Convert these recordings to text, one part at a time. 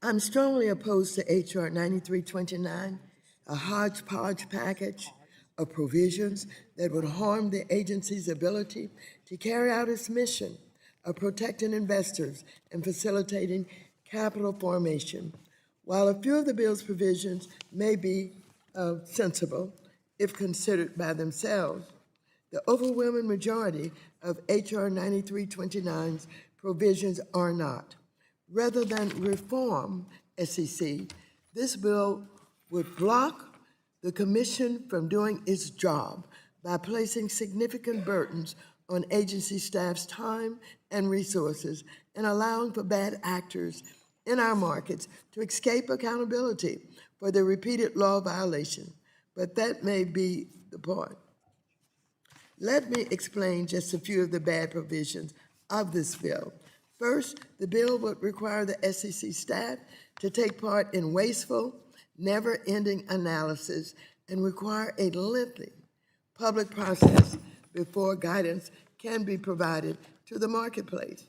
I'm strongly opposed to H.R. 9329, a hodgepodge package of provisions that would harm the agency's ability to carry out its mission of protecting investors and facilitating capital formation. While a few of the bill's provisions may be sensible if considered by themselves, the overwhelming majority of H.R. 9329's provisions are not. Rather than reform SEC, this bill would block the Commission from doing its job by placing significant burdens on agency staff's time and resources and allowing for bad actors in our markets to escape accountability for their repeated law violation. But that may be the point. Let me explain just a few of the bad provisions of this bill. First, the bill would require the SEC staff to take part in wasteful, never-ending analysis and require a lengthy public process before guidance can be provided to the marketplace.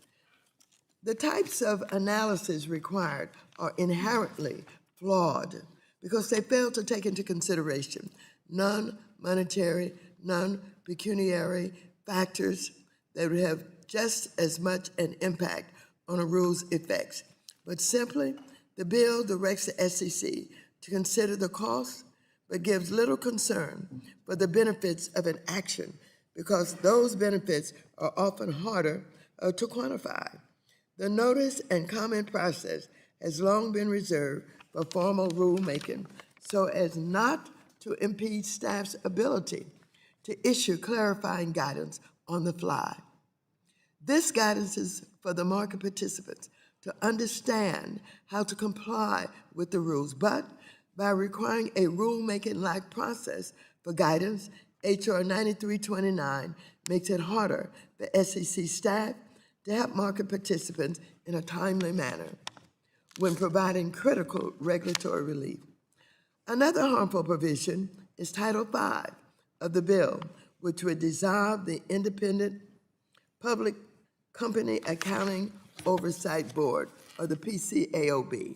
The types of analysis required are inherently flawed because they fail to take into consideration non-monetary, non-pecuniary factors that would have just as much an impact on a rule's effects. But simply, the bill directs the SEC to consider the cost, but gives little concern for the benefits of an action because those benefits are often harder to quantify. The notice and comment process has long been reserved for formal rulemaking so as not to impede staff's ability to issue clarifying guidance on the fly. This guidance is for the market participants to understand how to comply with the rules, but by requiring a rulemaking-like process for guidance, H.R. 9329 makes it harder for SEC staff to help market participants in a timely manner when providing critical regulatory relief. Another harmful provision is Title V of the bill, which would dissolve the Independent Public Company Accounting Oversight Board, or the PCAOB,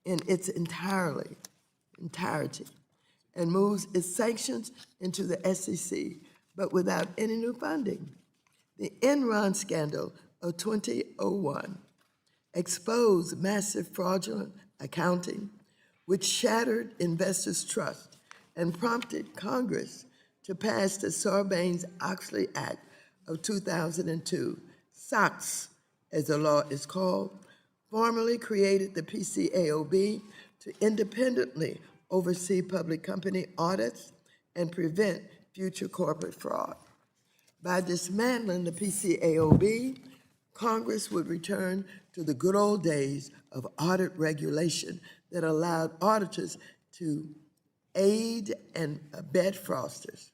in its entirety, and moves its sanctions into the SEC, but without any new funding. The Enron scandal of 2001 exposed massive fraudulent accounting, which shattered investors' trust and prompted Congress to pass the Sarbanes-Oxley Act of 2002, SOX, as the law is called, formally created the PCAOB to independently oversee public company audits and prevent future corporate fraud. By dismantling the PCAOB, Congress would return to the good old days of audit regulation that allowed auditors to aid and abet fraudsters.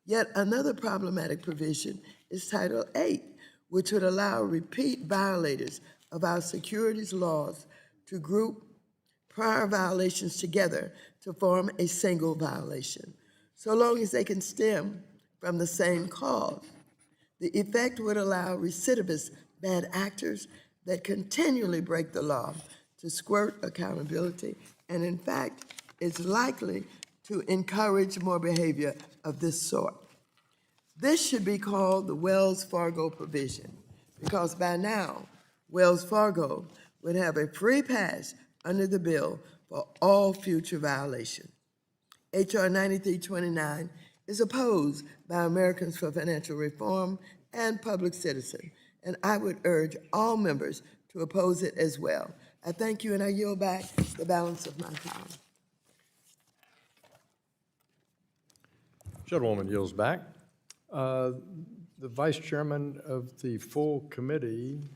Yet another problematic provision is Title VIII, which would allow repeat violators of our securities laws to group prior violations together to form a single violation, so long as they can stem from the same cause. The effect would allow recidivist bad actors that continually break the law to squirt accountability, and in fact, is likely to encourage more behavior of this sort. This should be called the Wells Fargo provision, because by now, Wells Fargo would have a free pass under the bill for all future violations. H.R. 9329 is opposed by Americans for Financial Reform and Public Citizen, and I would urge all members to oppose it as well. I thank you, and I yield back the balance of my time. Gentlewoman yields back. The Vice Chairman of the full committee,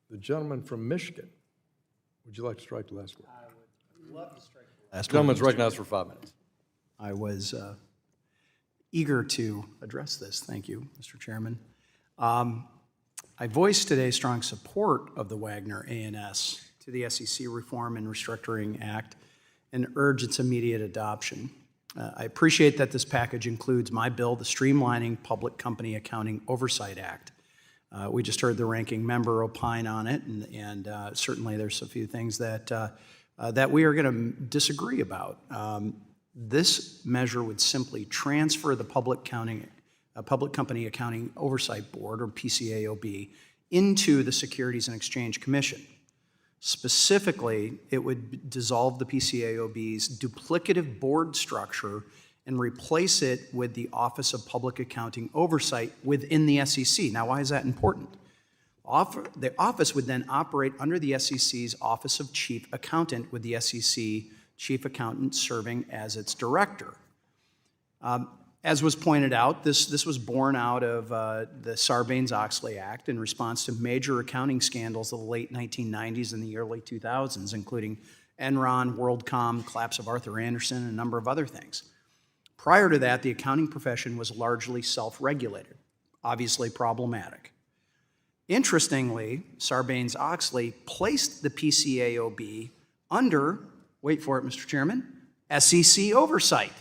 the gentleman from Michigan. Would you like to strike the last word? I would love to strike the last word. Gentleman's recognized for 5 minutes. I was eager to address this. Thank you, Mr. Chairman. I voiced today strong support of the Wagner A&S to the SEC Reform and Restructuring Act and urge its immediate adoption. I appreciate that this package includes my bill, the Streamlining Public Company Accounting Oversight Act. We just heard the ranking member opine on it, and certainly there's a few things that, that we are going to disagree about. This measure would simply transfer the Public Company Accounting Oversight Board, or PCAOB, into the Securities and Exchange Commission. Specifically, it would dissolve the PCAOB's duplicative board structure and replace it with the Office of Public Accounting Oversight within the SEC. Now, why is that important? The office would then operate under the SEC's Office of Chief Accountant, with the SEC Chief Accountant serving as its director. As was pointed out, this was born out of the Sarbanes-Oxley Act in response to major accounting scandals of the late 1990s and the early 2000s, including Enron, WorldCom, collapse of Arthur Andersen, and a number of other things. Prior to that, the accounting profession was largely self-regulated, obviously problematic. Interestingly, Sarbanes-Oxley placed the PCAOB under, wait for it, Mr. Chairman, SEC oversight,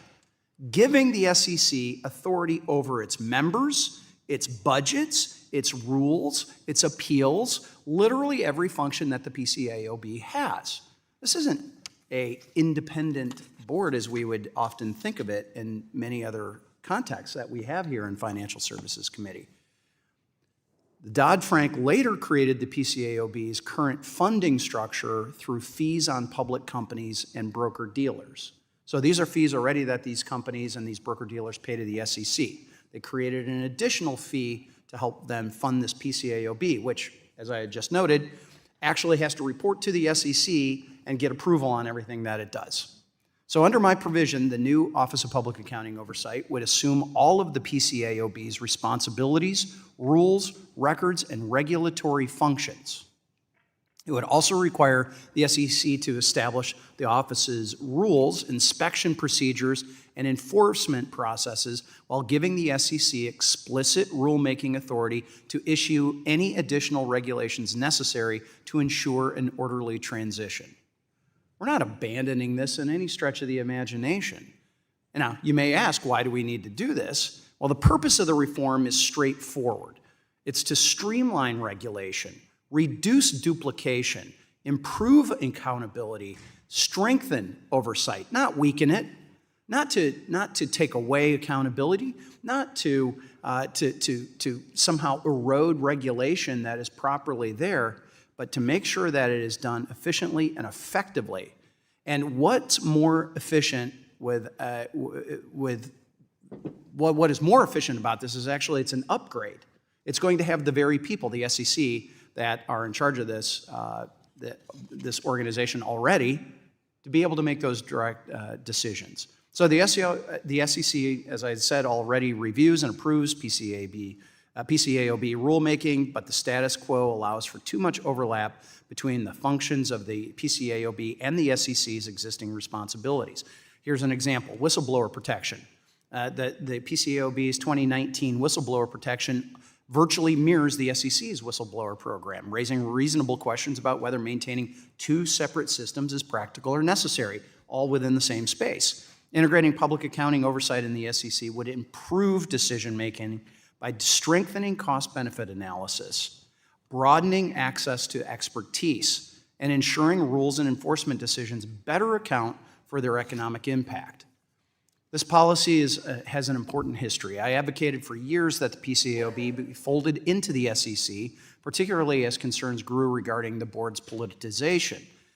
giving the SEC authority over its members, its budgets, its rules, its appeals, literally every function that the PCAOB has. This isn't an independent board as we would often think of it in many other contexts that we have here in Financial Services Committee. Dodd-Frank later created the PCAOB's current funding structure through fees on public companies and broker-dealers. So these are fees already that these companies and these broker-dealers pay to the SEC. They created an additional fee to help them fund this PCAOB, which, as I had just noted, actually has to report to the SEC and get approval on everything that it does. So under my provision, the new Office of Public Accounting Oversight would assume all of the PCAOB's responsibilities, rules, records, and regulatory functions. It would also require the SEC to establish the office's rules, inspection procedures, and enforcement processes while giving the SEC explicit rulemaking authority to issue any additional regulations necessary to ensure an orderly transition. We're not abandoning this in any stretch of the imagination. Now, you may ask, why do we need to do this? Well, the purpose of the reform is straightforward. It's to streamline regulation, reduce duplication, improve accountability, strengthen oversight, not weaken it, not to take away accountability, not to somehow erode regulation that is properly there, but to make sure that it is done efficiently and effectively. And what's more efficient what is more efficient about this is actually it's an upgrade. It's going to have the very people, the SEC, that are in charge of this, this organization already, to be able to make those direct decisions. So the SEC, as I said, already reviews and approves PCAOB rulemaking, but the status quo allows for too much overlap between the functions of the PCAOB and the SEC's existing responsibilities. Here's an example: whistleblower protection. The PCAOB's 2019 whistleblower protection virtually mirrors the SEC's whistleblower program, raising reasonable questions about whether maintaining two separate systems is practical or necessary, all within the same space. Integrating public accounting oversight in the SEC would improve decision-making by strengthening cost-benefit analysis, broadening access to expertise, and ensuring rules and enforcement decisions better account for their economic impact. This policy has an important history. I advocated for years that the PCAOB be folded into the SEC, particularly as concerns grew regarding the board's politicization.